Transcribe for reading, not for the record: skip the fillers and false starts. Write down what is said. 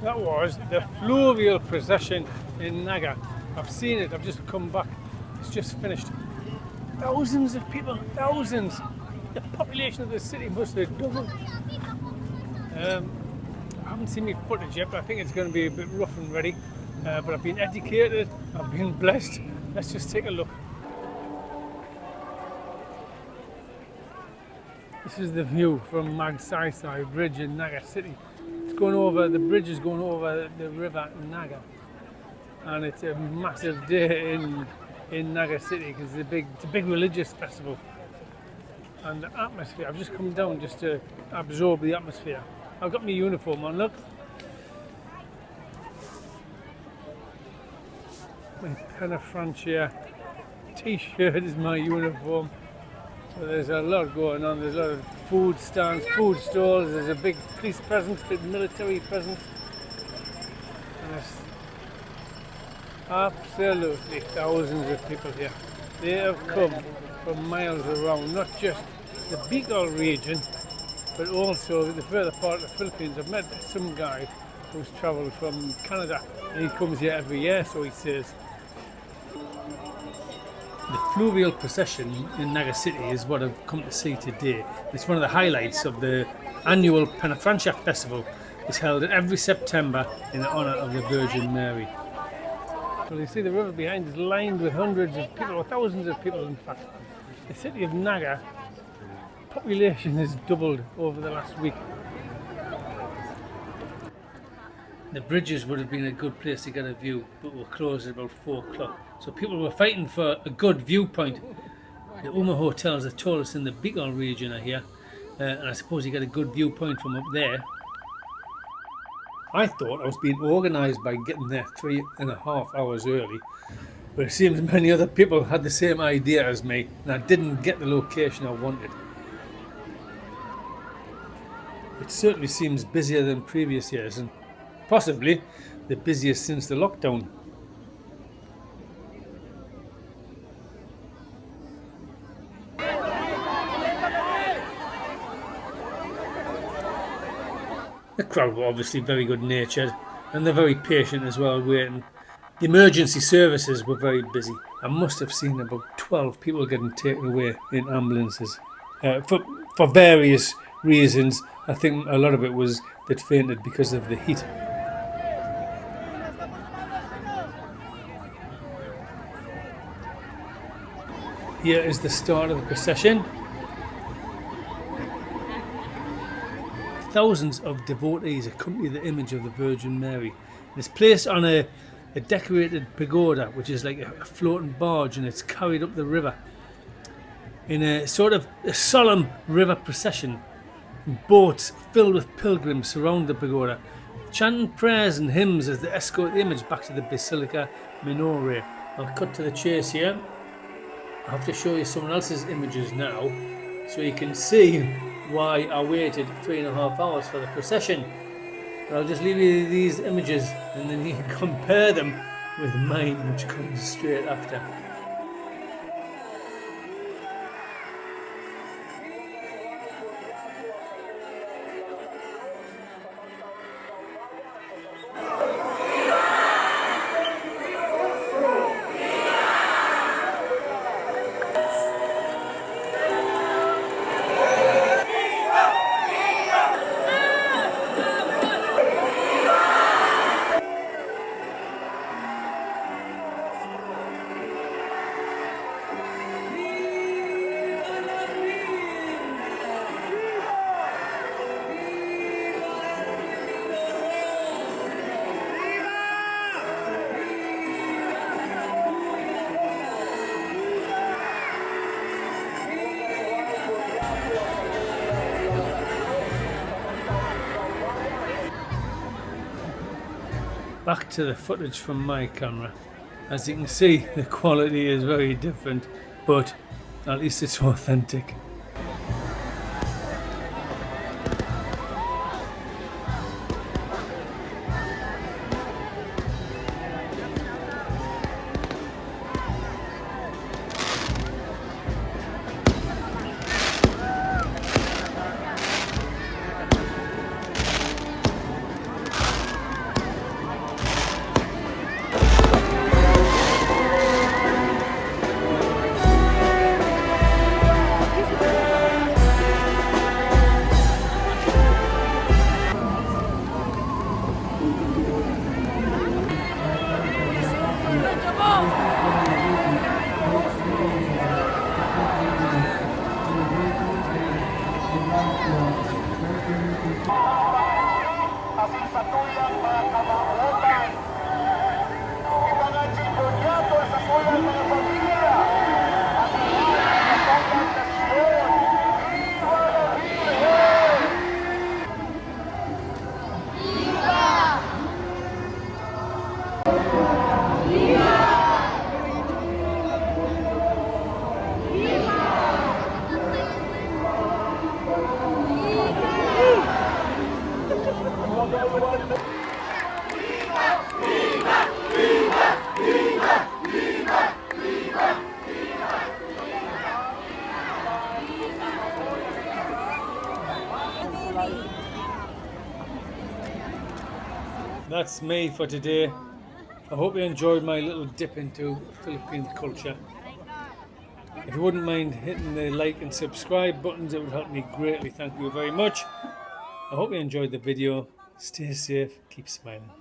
That was the Fluvial Procession in Naga. I've seen it, I've just come back. It's just finished. Thousands of people, thousands. The population of the city must have doubled. I haven't seen any footage yet, but I think it's going to be a bit rough and ready. But I've been educated, I've been blessed. Let's just take a look. This is the view from Naga City Bridge in Naga City. It's going over, the bridge is going over the river Naga. And it's a massive day in Naga City because it's a big religious festival. And the atmosphere, I've just come down just to absorb the atmosphere. I've got my uniform on, look. My Penefrancia t-shirt is my uniform. So there's a lot going on. There's a lot of food stands, food stalls. There's a big police presence, big military presence. And there's absolutely thousands of people here. They have come from miles around, not just the Bicol region, but also the further part of the Philippines. I've met some guy who's travelled from Canada and he comes here every year, so he says. The Fluvial Procession in Naga City is what I've come to see today. It's one of the highlights of the annual Penefrancia Festival. It's held every September in honour of the Virgin Mary. Well, you see the river behind is lined with hundreds of people, or thousands of people in fact. The city of Naga population has doubled over the last week. The bridges would have been a good place to get a view, but were closed at about 4 o'clock. So people were fighting for a good viewpoint. The Uma hotels, the tallest in the Bicol region, are here, and I suppose you get a good viewpoint from up there. I thought I was being organised by getting there 3.5 hours early, but it seems many other people had the same idea as me, and I didn't get the location I wanted. It certainly seems busier than previous years, and possibly the busiest since the lockdown. The crowd were obviously very good natured and they're very patient as well, waiting. The emergency services were very busy. I must have seen about 12 people getting taken away in ambulances for various reasons. I think a lot of it was that fainted because of the heat. Here is the start of the procession. Thousands of devotees accompany the image of the Virgin Mary. It's placed on a decorated pagoda, which is like a floating barge, and it's carried up the river in a sort of a solemn river procession. Boats filled with pilgrims surround the pagoda, chanting prayers and hymns as they escort the image back to the Basilica Minore. I'll cut to the chase here. I have to show you someone else's images now, so you can see why I waited 3.5 hours for the procession. But I'll just leave you these images and then you can compare them with mine, which comes straight after. Back to the footage from my camera. As you can see, the quality is very different, but at least it's authentic. That's me for today. I hope you enjoyed my little dip into Philippine culture. If you wouldn't mind hitting the like and subscribe buttons, it would help me greatly. Thank you very much. I hope you enjoyed the video. Stay safe, keep smiling.